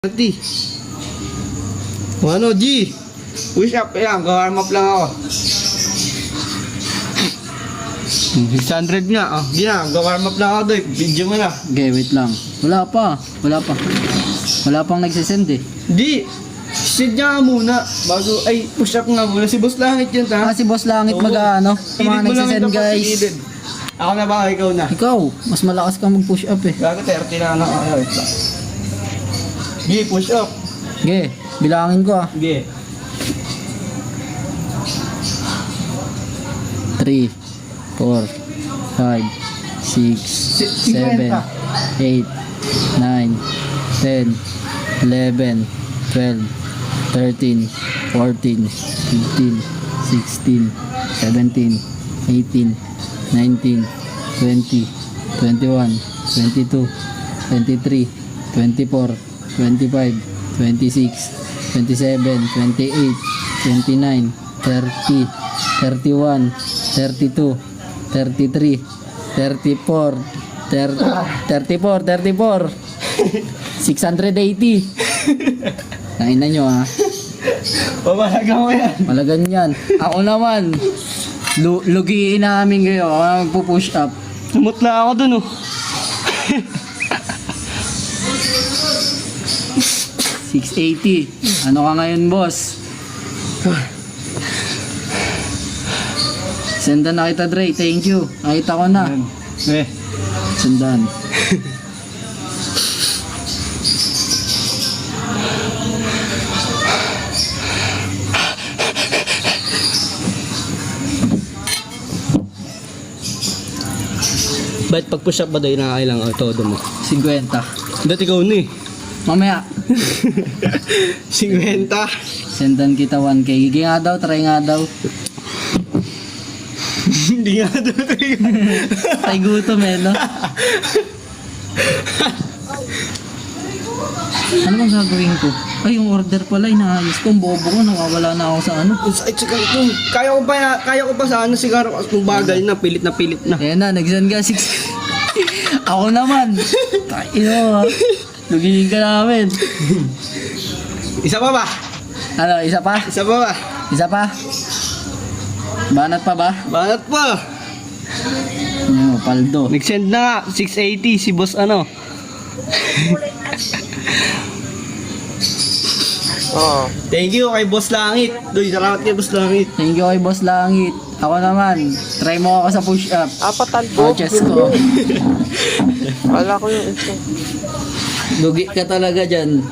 30. Ano, G? Push up, yan. Warm up lang ako. 600 nga. Oh, gina, warm up lang ako doon. Video mo na. Okay, wait lang. Wala pa. Wala pang nagsisend eh. Di. Sit niya nga muna. Bago, ay, push up nga muna. Si Boss Langit yun, ha? Si Boss Langit Oo. mag-ano. Sa mga nagsisend, guys. Ako na ba? Ikaw na. Ikaw, mas malakas kang mag-push up eh. Gago, 30 na ako. Wait lang. G, push up. Okay, bilangin ko ah. G. 3, 4, 5, 6, 7, 8, 9, 10, 11, 12, 13, 14, 15, 16, 17, 18, 19, 20, 21, 22, 23, 24, 25, 26, 27, 28, 29, 30, 31, 32, 33, 34, 34, 680. Kain na nyo ha. Pabalaga mo yan. Malagan yan. Ako naman, lugiin namin kayo. Ako naman pupush up. Sumutla ako dun, oh. 680. Ano ka ngayon, boss? Sendan na kita, Dre. Thank you. Nakita ko na. Eh. Sendan. Ba't pag push up ba daw nakakailang todo mo? 50. Dati ikaw na eh. Mamaya. 50. Sendan kita 1K. Gigi nga daw. Try nga daw. Hindi nga daw. Tay gutom eh, no? Ano bang gagawin ko? Ay, yung order pala, inaayos ko. Ang bobo ko, nawawala na ako sa ano. Ay, kaya ko pa sa ano siguro kung bagay na pilit na. Ayan na, nag-send ka 6. Ako naman. Tayo, lugihin ka namin. Isa pa ba? Ano, isa pa? Isa pa ba? Isa pa? Banat pa ba? Banat pa. Ano, paldo. Nag-send na nga, 680 si boss ano. Oh. Thank you kay Boss Langit. Doy, salamat kay Boss Langit. Thank you kay Boss Langit. Ako naman, try mo ako sa push-up. Patalbo. Oh, chest ko. Wala ko yung isa. Lugi ka talaga dyan.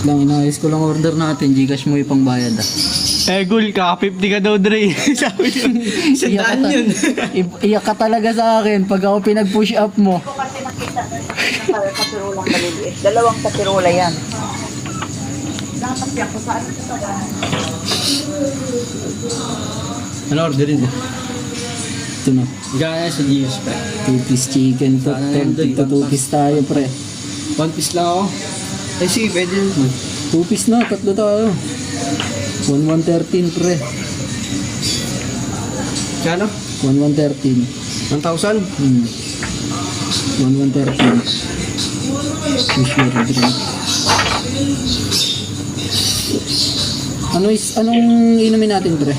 Lang, inayos ko lang order natin. Gcash mo yung pangbayad ah. Eh, Gul, ka 50 ka daw, Dre. Sabi ko, sandaan yun. Iyak ka talaga sa akin pag ako pinag-push up mo. Kasi nakita na kasirulang maliliit. Dalawang kasirula yan. Nakatapya ko saan ito ba? Ano orderin mo? Ito na. Gaya sa GS pa. 2-piece chicken to. Sana yun, Doy. 2-piece tayo, pre. 1 piece lang ako. Eh, sige, pwede yun. 2-piece na, tatlo tayo. 1,113, pre. Kano? 1,113. 1,000? 1,113. Push your drink. Anong inumin natin, pre?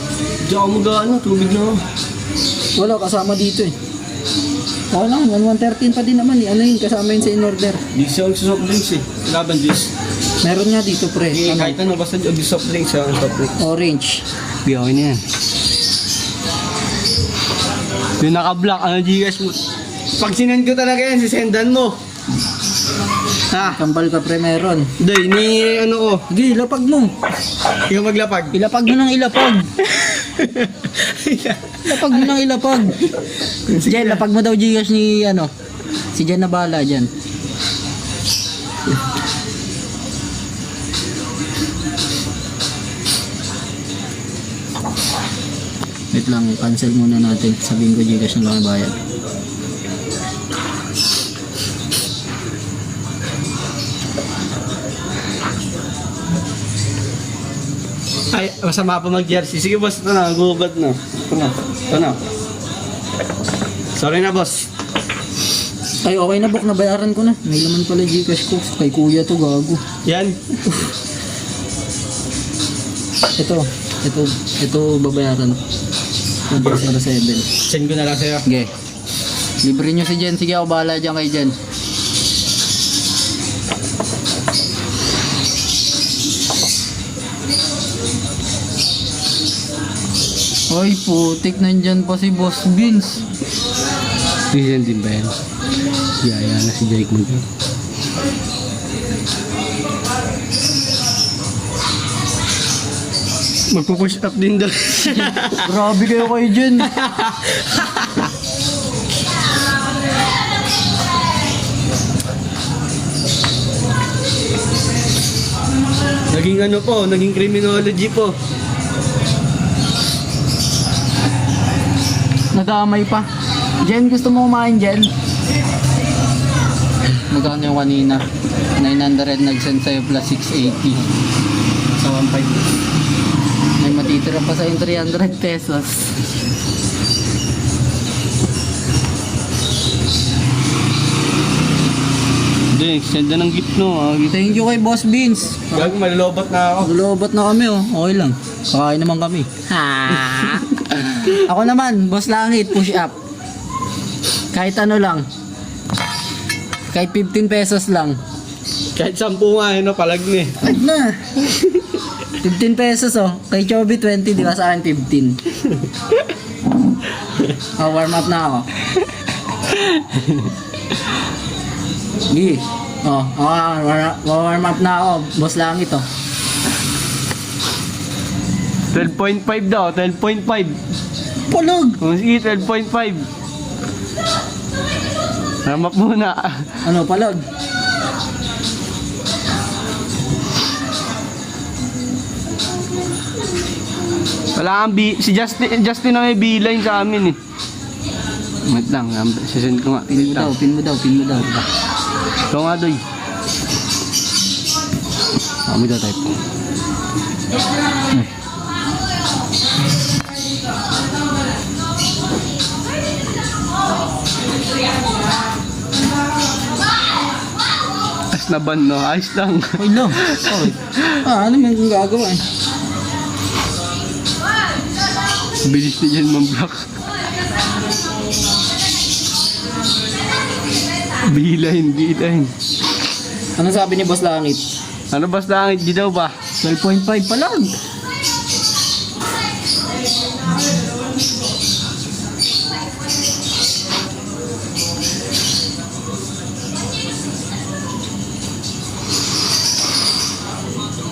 Diyan ako mag-ano, tubig na ako. Wala, kasama dito eh. Oo lang, 1,113 pa din naman eh. Ano yun, kasama yun sa in-order. Di siya soft drinks eh. Laban juice. Meron nga dito, pre. Eh, Ano? kahit ano, basta soft drinks siya. Soft drinks. Orange. Okay na yan. Yung naka-block, ano Gcash mo? Pag sinend ko talaga yan, sisendan mo. Ha? Kambal ka, pre, meron. Day, ni ano ko. Sige, ilapag mo. Ikaw maglapag. Ilapag mo ng ilapag. Ilapag mo ng ilapag. Si Jen, lapag mo daw Gcash ni ano. Si Jen na bahala dyan. Wait lang, cancel muna natin. Sabihin ko Gcash na lang bayad. Ay, masama pa mag-jersey. Sige boss, ito na, gubat na. Ito na. Sorry na boss. Ay, okay na, Bok. Nabayaran ko na. May laman pala Gcash ko. Kay kuya to, gago. Yan. Ito babayaran. 107. Send ko na lang sa'yo. Sige. Libre nyo si Jen. Sige, ako bahala dyan kay Jen. Ay, putik. Nandyan pa si Boss Vince. Reason din ba yan? Yaya na si Jake mo. Magpo-push up din daw. Grabe kayo kay Jen. Naging ano po, naging criminology po. Nadamay pa. Jen, gusto mo kumain, Jen? Magkano yung kanina? 900 nag-send sa'yo plus 680. Sa 1.5. May matitira pa sa yung 300 pesos. Hindi, send na ng gift no. Thank you kay Boss Beans. Gago, malulobot na ako. Lulobot na kami oh. Okay lang. Kakain naman kami. Ha! Ako naman, Boss Langit, push up. Kahit ano lang. Kahit 15 pesos lang. Kahit 10 nga, no, palag na eh. Wag na. 15 pesos oh. Kay Chobby 20, di ba sa akin 15. Oh, warm up na ako. Gi. Oh, warm up na ako. Boss Langit oh. 12.5 daw, 12.5. Pulog. Oh, sige, 12.5. Ramap muna. Ano, palog? Wala kang si Justin na may beeline sa amin eh. Wait lang, sisend ko nga. Pin mo daw. Ito nga doy. Kami daw type. Tas na ban no, ayos lang. Uy lang. Ano man yung gagawa eh? Bilis na dyan mag-block. Beeline. Ano sabi ni Boss Langit? Ano ba sa langit? Di daw ba? 12.5 pa lang.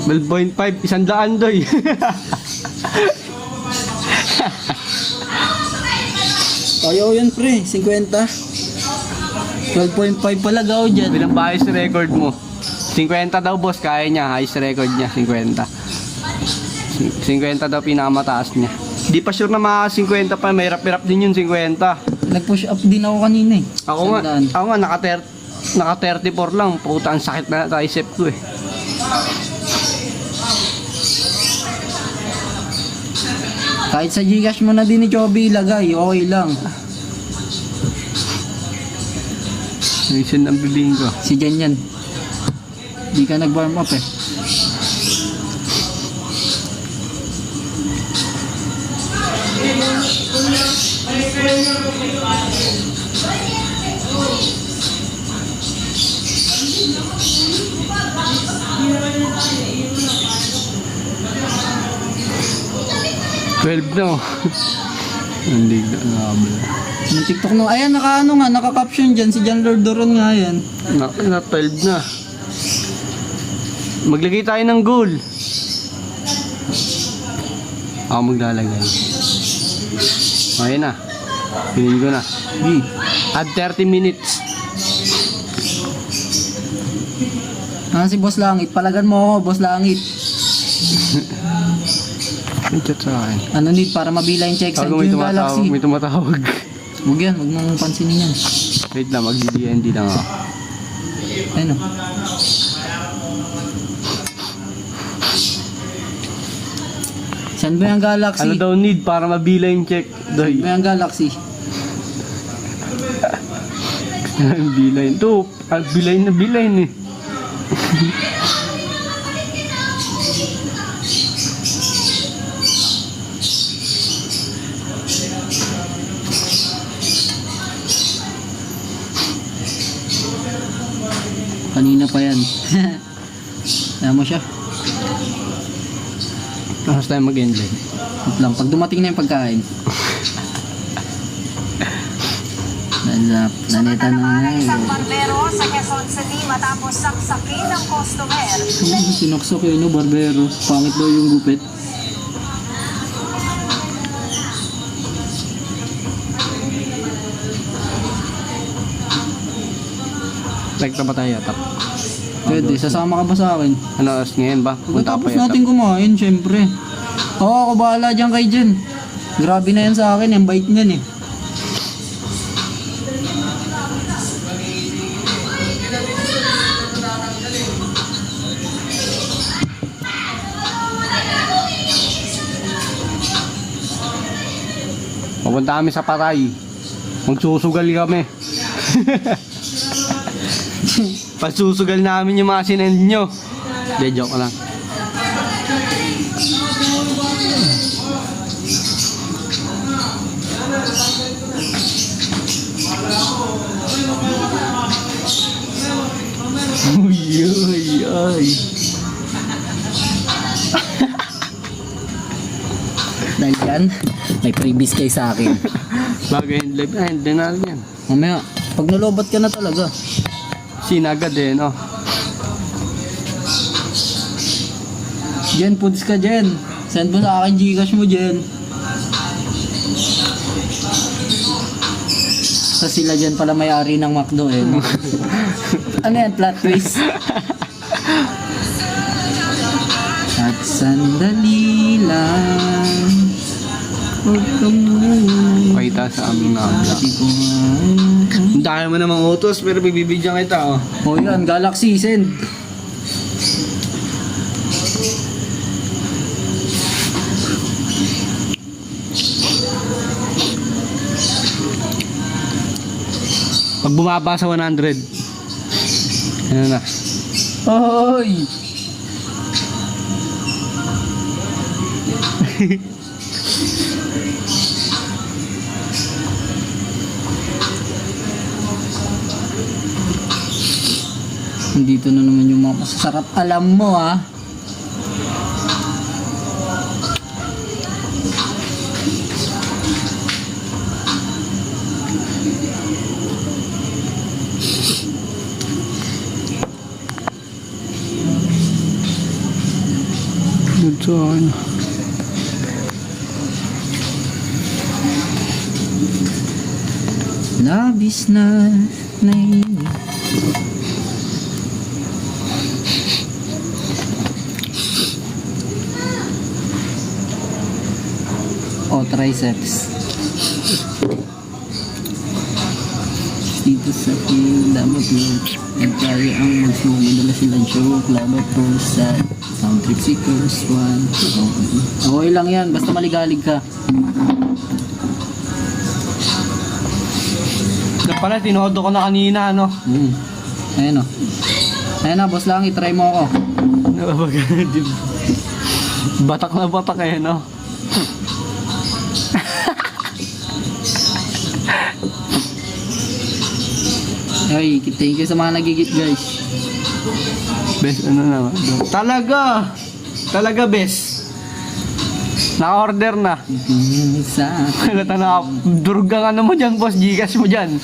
$12.5, 100 doy. Ayaw yan pre, 50. 12.5 pala gaw dyan. Bilang ba highest record mo? 50 daw boss, kaya niya. Highest record niya, 50. 50 daw pinakamataas niya. Di pa sure na mga 50 pa, may hirap-hirap din yung 50. Nag-push up din ako kanina eh. Ako nga, naka 34 lang. Puta, ang sakit na tricep ko eh. Kahit sa Gcash mo na din ni Chobby ilagay, okay lang. Minsan ang bibihin ko. Si Jen yan. Di ka nag-warm up eh. No. Hindi na nakabala. Yung TikTok no, ayan naka-caption dyan, si John Lord Doron nga yan. Na 12 na. Maglagay tayo ng goal. Ako maglalagay. Ayun na. Pinin ko na. Add 30 minutes. Si Boss Langit, palagan mo ako, Boss Langit. Ang chat sa akin. Ano need para mabila yung check sa May Dream Galaxy. may tumatawag. Huwag yan, huwag mong pansinin yan. Wait lang, mag-DND lang ako. Ayun o. Saan ba yung Galaxy? Ano daw need para mabila yung check? Doy. May ang Galaxy. Bilayin. Ito, bilayin na bilayin eh. Kanina pa yan. Kaya mo siya. Tapos tayo mag-endline. Wait lang, pag dumating na yung pagkain. Planeta na Isang barbero sa Quezon City matapos saksakin ng customer. Sinaksak yun, no, barbero. Pangit daw yung gupit. Like na ba tayo yatak? Pwede, sasama ka ba sa akin? Ano oras ngayon ba? Punta Pagkatapos pa natin kumain, syempre. Oo, ako bahala dyan kay Jen. Grabe na yan sa akin, yung bait niyan eh. Papunta kami sa Paray. Magsusugal kami. Pagsusugal namin yung mga sinend nyo. De, joke lang. Uy, uy, uy. Dahil yan, may freebies kayo sa akin. Bagay yung live. Ay, hindi na yan. Mamaya, pag nalobat ka na talaga. Sinagad eh, no? Jen, foods ka Jen. Send mo sa akin Gcash mo Jen. Sa sila dyan pala may-ari ng McDo eh. No? Ano yan, plot twist? At sandali lang, huwag ka muna. Pakita sa aming nabla. Ang dami mo namang utos, pero bibibidyan kita, oh. O yan, Galaxy, send. Pag bumaba sa 100, ano na? Hoy! Dito na naman yung mga masasarap. Alam mo ah. Good to ano. Labis na naiinip. O, triceps. Dito sa field, dapat yun. At tayo ang mag-slow. Madala sila joke, labat po sa sound trip seekers, one. Okay lang yan, basta maligalig ka. Na pala, tinodo ko na kanina, ano? Ayan o. Ayan na, boss lang, itry mo ako. Batak na batak eh, no? Ay, thank you sa mga nagigit guys. Best ano naman. Talaga! Talaga best. Naka-order na. Sa Halata na, durga ka na mo dyan, boss. Gcash mo dyan.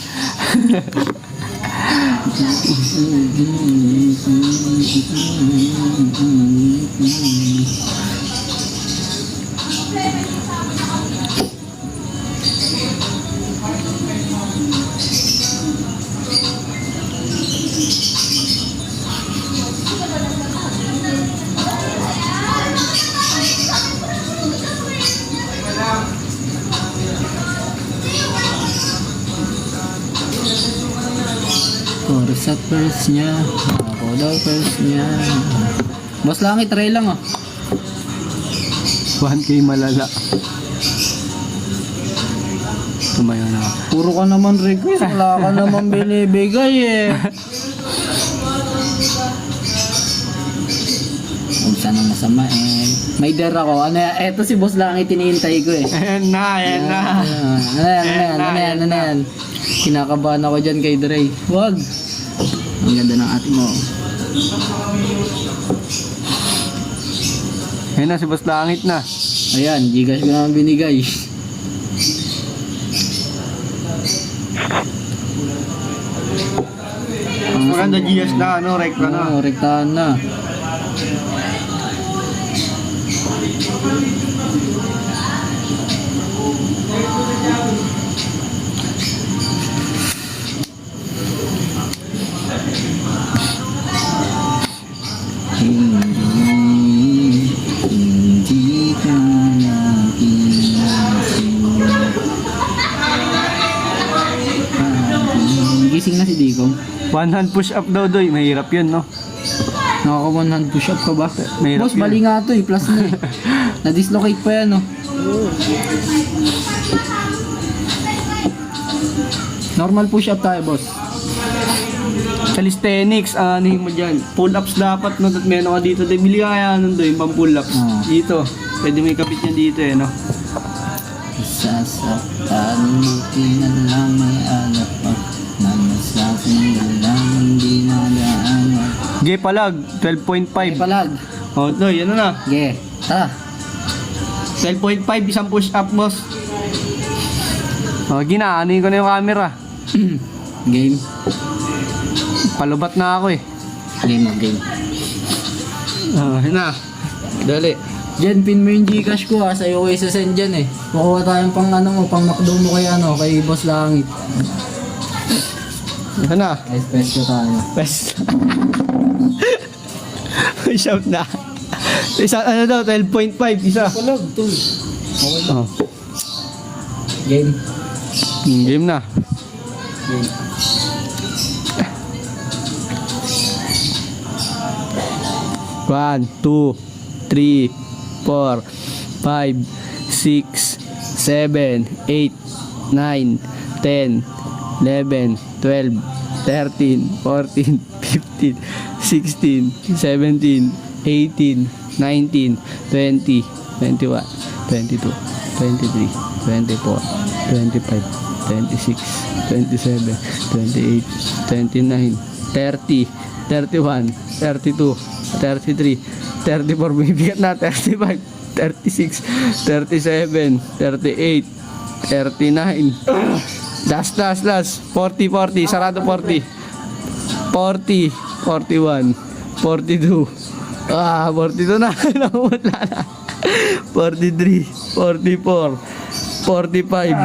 Puro sa purse niya. Ako daw purse niya. Boss lang, itry lang oh. 1K malala. Tumayo na. Puro ka naman request, wala ka naman binibigay eh. Kung saan ang masama eh. May dare ako. Ano yan? Eto si Boss Langit tinihintay ko eh. Ayan na, ayan na. Ano yan? Kinakabahan ako dyan kay Dre. Wag. Ang ganda ng ate mo. Ayan na, si Boss Langit na. Ayan, Gcash ko naman binigay. Maganda GS na, ano, rek ka na. Oo, rektahan na. Hindi ka na gising na si Dikong. One hand push up daw, Doy. Mahirap yun, no? Nakaka 100 push up ka ba? Mahirap Boss, yun. mali nga to eh. Plus na eh. Na-dislocate pa yan, no? Normal push up tayo, boss. Calisthenics, anihin mo dyan. Pull-ups dapat, no? At meron ka dito. Doy, bili kaya nun, Doy, pang pull-ups. Oo. Dito. Pwede may kapit niya dito, eh, no? Sasaktan mo, lang may alap pa. Na masasin lang hindi madaan. G palag, 12.5. Palag. Oh, Doy, ano na? Ge. Tara. 12.5, isang push-up, boss. Oh, ginaanin ko na yung camera. Game. Palubat na ako, eh. Game of game. Oh, yun na. Dali. Jen, pin mo yung Gcash ko ha. Sa'yo ko isa-send dyan eh. Makuha tayong pang ano mo, pang McDo mo kay ano, kay Boss Langit. Ito na. Espresso tayo. Best. Shout na. Isa, ano daw, 12.5, isa. Palag, tol. Okay lang. Oh. Game. Game na. Game. One, two, three, 4, 5, 6, 7, 8, 9, 10, 11, 12, 13, 14, 15, 16, 17, 18, 19, 20, 21, 22, 23, 24, 25, 26, 27, 28, 29, 30, 31, 32, 33, 34, bibigat na, 35, 36, 37, 38, 39, last, 40, 40, sarado 40, 40, 41, 42, 42 na, nakumutla na, 43, 44, 45,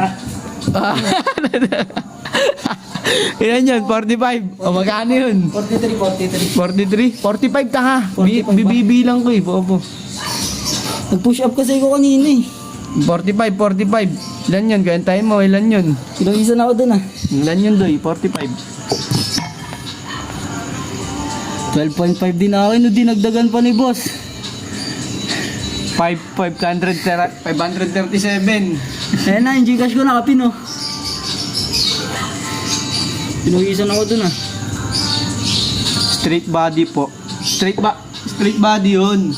ilan yun? 45, o magkano yun? 43. 43? 45 ka ha. 45 ba? Bibilang ko eh. Popo. Nag-push up kasi ko kanina eh. 45. Ilan yun? Gantahin mo. Ilan yun? Pinag-isa na ako dun ah. Ilan yun, Doy? 45. 12.5 din ako, no, dinagdagan pa ni boss. 537. Ayan na, yung Gcash ko nakapin oh. Pinuhisan ako dun ah. Straight body po. Straight body yun.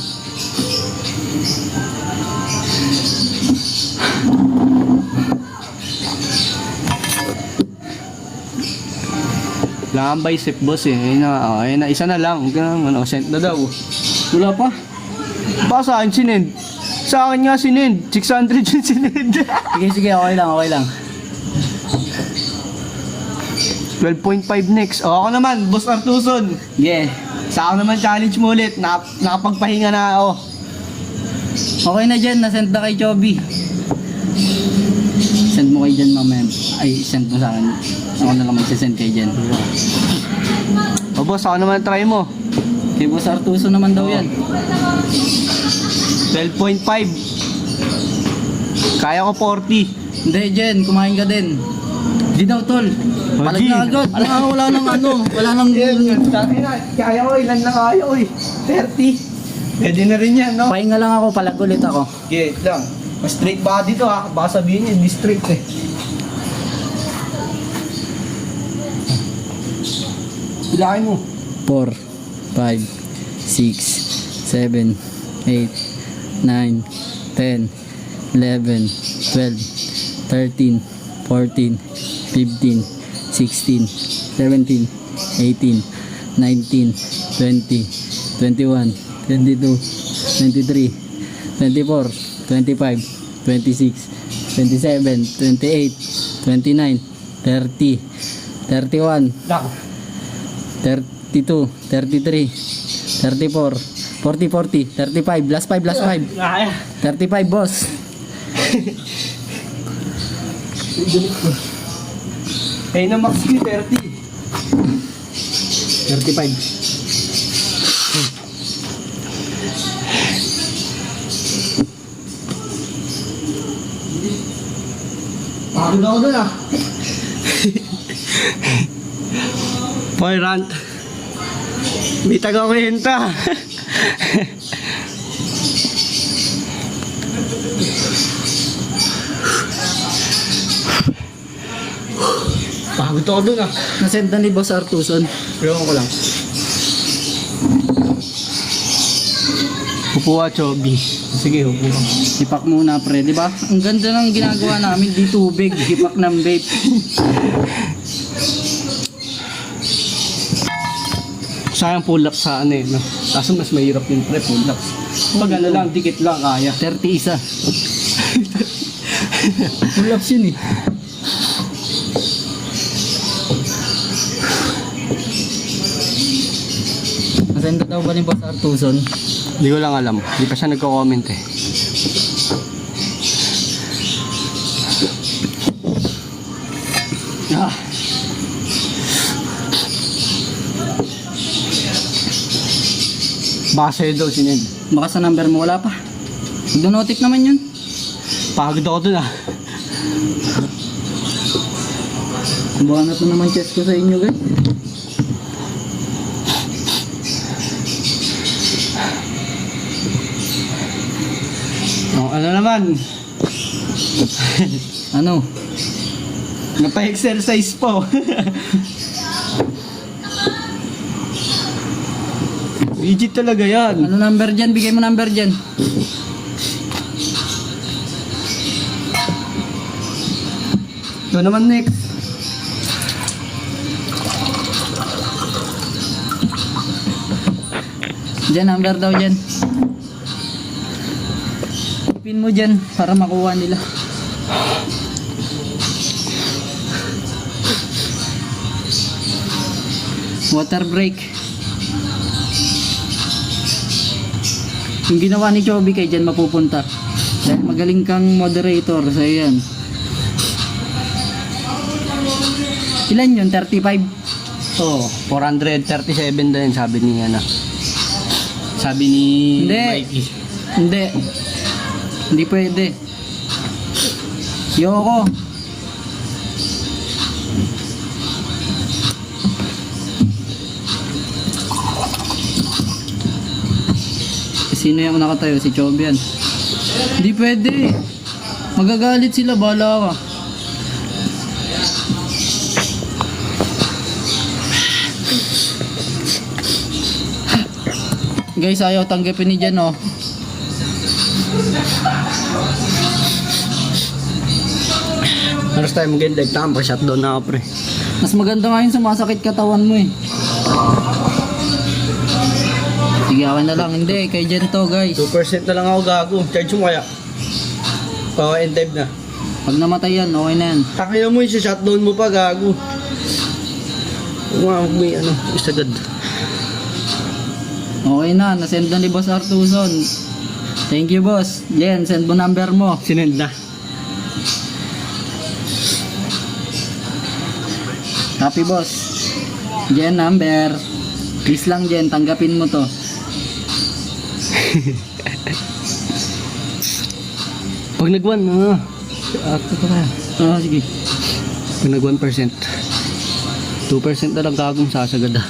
Wala kang bicep, boss eh. Ayun na, isa na lang. Ano, sent na daw. Wala pa. Baka sa akin sinend. Sa akin nga sinend. 600 yung sinend. Sige, okay lang. 12.5 next. O ako naman, Boss Artuson. Yeah. Sa ako naman challenge mo ulit. Nakapagpahinga na ako. Okay na dyan, nasend na kay Chobby. Send mo kay dyan mamaya. Ay, send mo sa akin. Ako na lang magsisend kay dyan. O boss, ako naman try mo. Kay Boss Artuso naman daw yan. 12.5. Kaya ko 40. Hindi, Jen, kumain ka din. Di daw, tol. Palag G. na agad. Wala nang ano. Wala nang... Kaya ko, ilan na kaya ko eh. 30. Pwede na rin yan, no? Pahinga lang ako, palag ulit ako. Okay, lang. Mas straight body to ha. Baka sabihin niya, hindi straight eh. Bilangin mo. 4, 5, 6, 7, 8, 9, 10, 11, 12, 13, 14, 15, 16, 17, 18, 19, 20, 21, 22, 23, 24, 25, 26, 27, 28, 29, 30, 31, Lang. 32, 33, 34, 40, 40, 35, last 5, last 5, Kaya. 35 boss. Kaya na max ko 30. 35. Pagod ako dun ah. Boy, rant. May taga-kwenta. Pagod ako dun ah. Nasend na ni Boss Artuson. Ewan ko lang. Upo ka, Chobi. Sige, upo ka. Hipak muna pre, di ba? Ang ganda ng ginagawa namin, di tubig, hipak ng vape. Sayang pull up sa ano eh, no? Kaso mas mahirap yung pre, pull up. Pag ano lang, dikit lang, kaya. 30 isa. Pull ups yun eh. Nasend daw ba ni Boss Artuson? Hindi ko lang alam. Hindi pa siya nagko-comment eh. Ah. Baka sa'yo daw sinend. Baka sa number mo wala pa. Magdonotif naman yun. Pagod ako dun ah. Buwanat na naman chest ko sa inyo guys. Oh, ano naman? Ano? Napa-exercise po. Legit talaga yan. Ano number dyan? Bigay mo number dyan. Ito naman next. Dyan, number daw dyan. Pin mo dyan para makuha nila. Water break. Yung ginawa ni Chobi kay dyan mapupunta. Dahil magaling kang moderator sa yan. Ilan yun? 35? Oh, 437 din sabi ni ano. Sabi ni Hindi. Mikey. Hindi. Hindi pwede. Yoko. Sino yung nakatayo? Si Chobian. Hindi pwede. Magagalit sila. Bahala ka. Guys, ayaw tanggapin ni Jan, oh. Next time again, like tama, shutdown na ako pre. Mas maganda nga yun, sumasakit katawan mo eh. Sige, akin na lang. Hindi, kay Jan to, guys. 2% na lang ako gago. Charge mo kaya. Oo, end time na. Pag namatay yan, okay na yan. Takaya mo yung shutdown mo pa gago. Wow, may ano, isagad. Okay na, nasend na ni Boss Artuson. Thank you, boss. Jen, send mo number mo. Sinend na. Happy, boss. Jen, number. Please lang, Jen, tanggapin mo to. Pag nag-1, ako ka na. Sige. Pag nag 1%. 2% na lang gagong sasagad ah.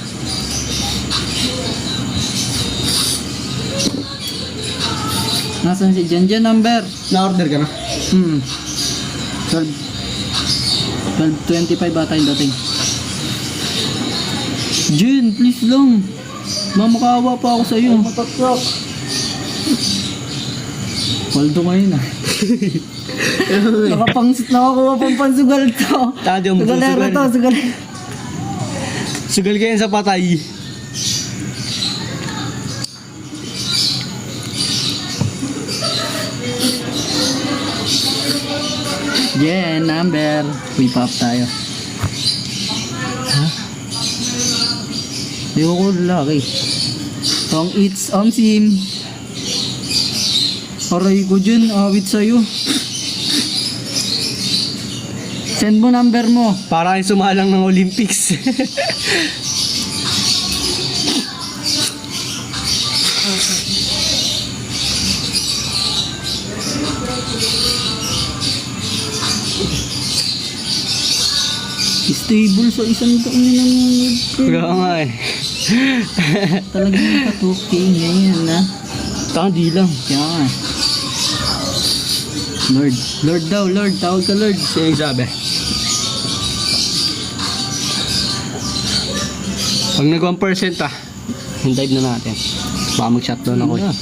Nasaan si Jan Jan number? Na-order ka na? 12:25 bata yung dating. Jen, please lang. Mamakawa pa ako sa'yo. Waldo ngayon ah. Nakakuha pang pansugal to. Tadyo mo Sugalero to, sugalero. Sugal ka yan sa patay. Jen, number. Uy, pop tayo. Ha? Di ko lalaki. Tong it's sim. Aray ko dyan, awit sa'yo. Send mo number mo. Para kayo sumalang ng Olympics. Stable sa isang taon na nanonood. Kaya nga eh. Talagang nakatuking ngayon na. Di lang. Kaya nga. Lord. Lord daw, Lord. Tawag ka Lord. Siya yung sabi. Pag nag 1% hintayin na natin. Baka mag-shutdown ako.